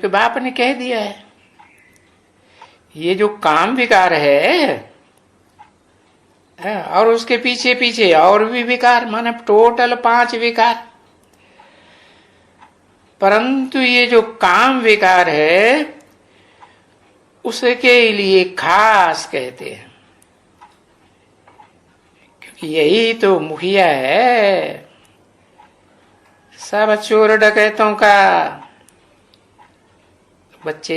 तो बाप ने कह दिया है ये जो काम विकार है और उसके पीछे पीछे और भी विकार, माने टोटल 5 विकार। परंतु ये जो काम विकार है उसके लिए खास कहते हैं, क्योंकि यही तो मुखिया है सब चोर डकैतों का। बच्चे,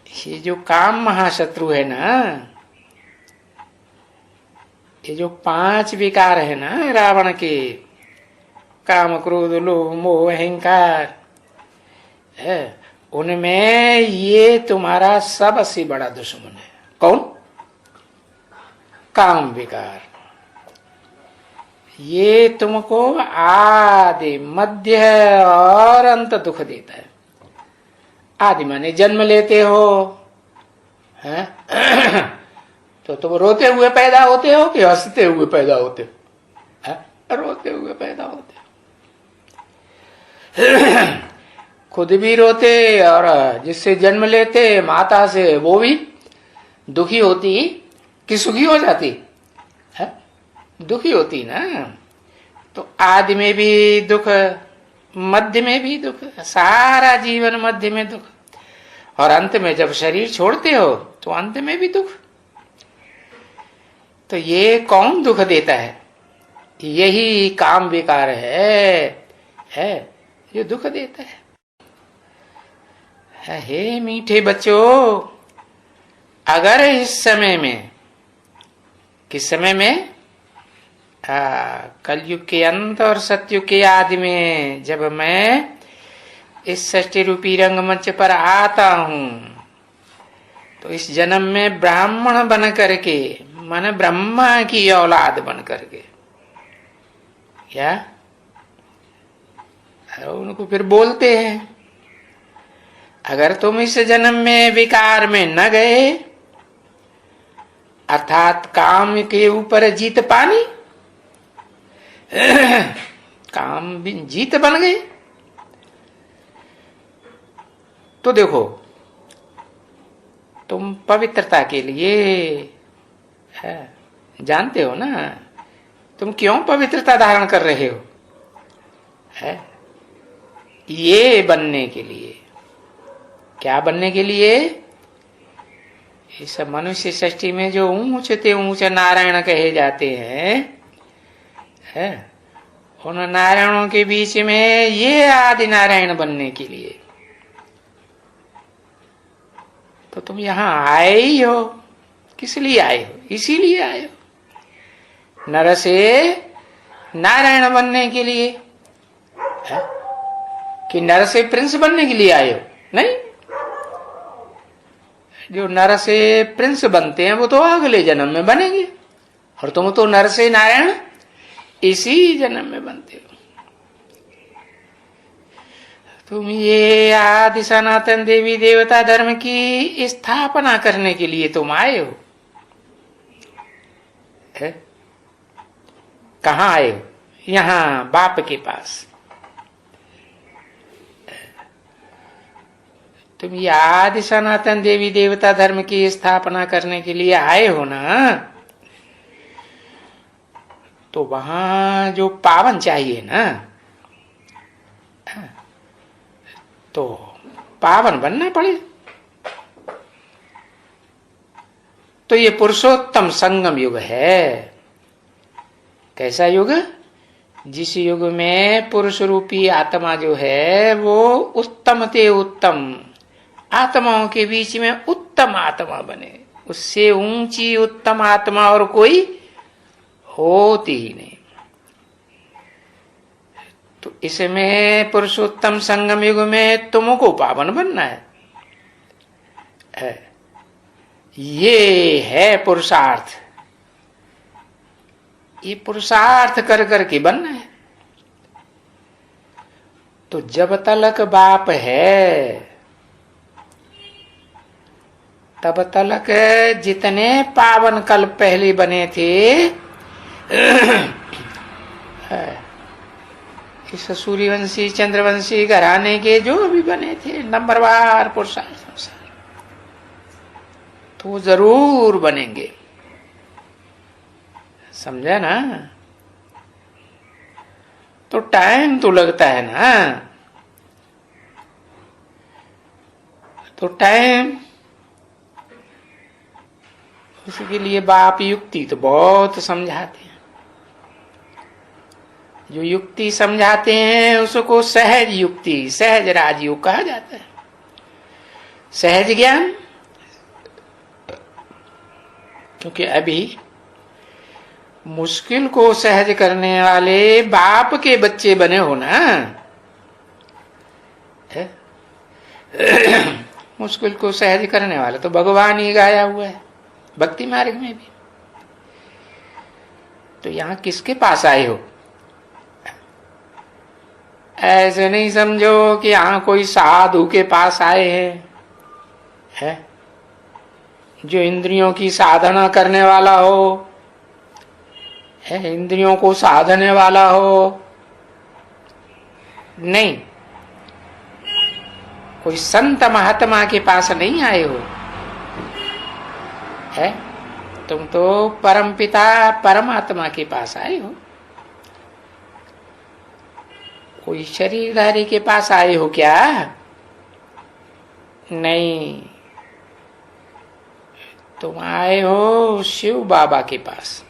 ये जो काम महाशत्रु है ना, ये जो 5 विकार है ना रावण के, काम क्रोध लोभ मोह अहंकार, उनमें ये तुम्हारा सबसे बड़ा दुश्मन है। कौन? काम विकार। ये तुमको आदि मध्य और अंत दुख देता है। आदि माने जन्म लेते हो, है? तो तुम रोते हुए पैदा होते हो कि हंसते हुए पैदा होते हो? रोते हुए पैदा होते हो। खुद भी रोते और जिससे जन्म लेते माता से वो भी दुखी होती कि सुखी हो जाती है? दुखी होती ना। तो आदि में भी दुख, मध्य में भी दुख, सारा जीवन मध्य में दुख, और अंत में जब शरीर छोड़ते हो तो अंत में भी दुख। तो ये कौन दुख देता है? यही काम विकार है जो दुख देता है। हे मीठे बच्चों, अगर इस समय में, किस समय में? कलयुग के अंत और सतयुग के आदि में, जब मैं इस सृष्टि रूपी रंगमंच पर आता हूं, तो इस जन्म में ब्राह्मण बन करके, माने ब्रह्मा की औलाद बन करके, क्या उनको फिर बोलते हैं अगर तुम इस जन्म में विकार में न गए, अर्थात काम के ऊपर जीत पानी, काम भी जीत बन गई, तो देखो तुम पवित्रता के लिए जानते हो ना, तुम क्यों पवित्रता धारण कर रहे हो? ये बनने के लिए। क्या बनने के लिए? इस मनुष्य सृष्टि में जो ऊंचे ऊंचे नारायण कहे जाते हैं, उन नारायणों के बीच में ये आदि नारायण बनने के लिए तो तुम यहां आए ही हो। किस लिए आए हो? इसीलिए आए हो, नर से नारायण बनने के लिए। कि नर से प्रिंस बनने के लिए आए हो? नहीं, जो नर से प्रिंस बनते हैं वो तो अगले जन्म में बनेंगे, और तुम तो नर से नारायण इसी जन्म में बनते हो। तुम ये आदि सनातन देवी देवता धर्म की स्थापना करने के लिए तुम आए हो। कहाँ आए हो? यहाँ बाप के पास। तुम ये आदि सनातन देवी देवता धर्म की स्थापना करने के लिए आए हो ना, तो वहां जो पावन चाहिए ना, तो पावन बनना पड़े। तो ये पुरुषोत्तम संगम युग है। कैसा युग? जिस युग में पुरुष रूपी आत्मा जो है वो उत्तम ते उत्तम आत्माओं के बीच में उत्तम आत्मा बने। उससे ऊंची उत्तम आत्मा और कोई होती ही नहीं। तो इसमें पुरुषोत्तम संगम युग में तुमको पावन बनना है। ये है पुरुषार्थ। ये पुरुषार्थ कर करके बनना है। तो जब तलक बाप है तब तलक जितने पावन कल्प पहले बने थे इस सूर्यवंशी चंद्रवंशी घराने के जो भी बने थे नंबरवार पुरुषार्थ संसार, तो जरूर बनेंगे। समझा ना? तो टाइम तो लगता है ना, तो टाइम, उसके लिए बाप युक्ति तो बहुत समझाते हैं। जो युक्ति समझाते हैं उसको सहज युक्ति, सहज राजयोग कहा जाता है। सहज ज्ञान, क्योंकि अभी मुश्किल को सहज करने वाले बाप के बच्चे बने हो ना। मुश्किल को सहज करने वाला तो भगवान ही गाया हुआ है भक्ति मार्ग में भी। तो यहां किसके पास आए हो? ऐसे नहीं समझो कि यहां कोई साधु के पास आए हैं, जो इंद्रियों की साधना करने वाला हो, इंद्रियों को साधने वाला हो। नहीं, कोई संत महात्मा के पास नहीं आए हो, है? तुम तो परम पिता परमात्मा के पास आए हो। कोई शरीरधारी के पास आए हो क्या? नहीं, तुम आए हो शिव बाबा के पास।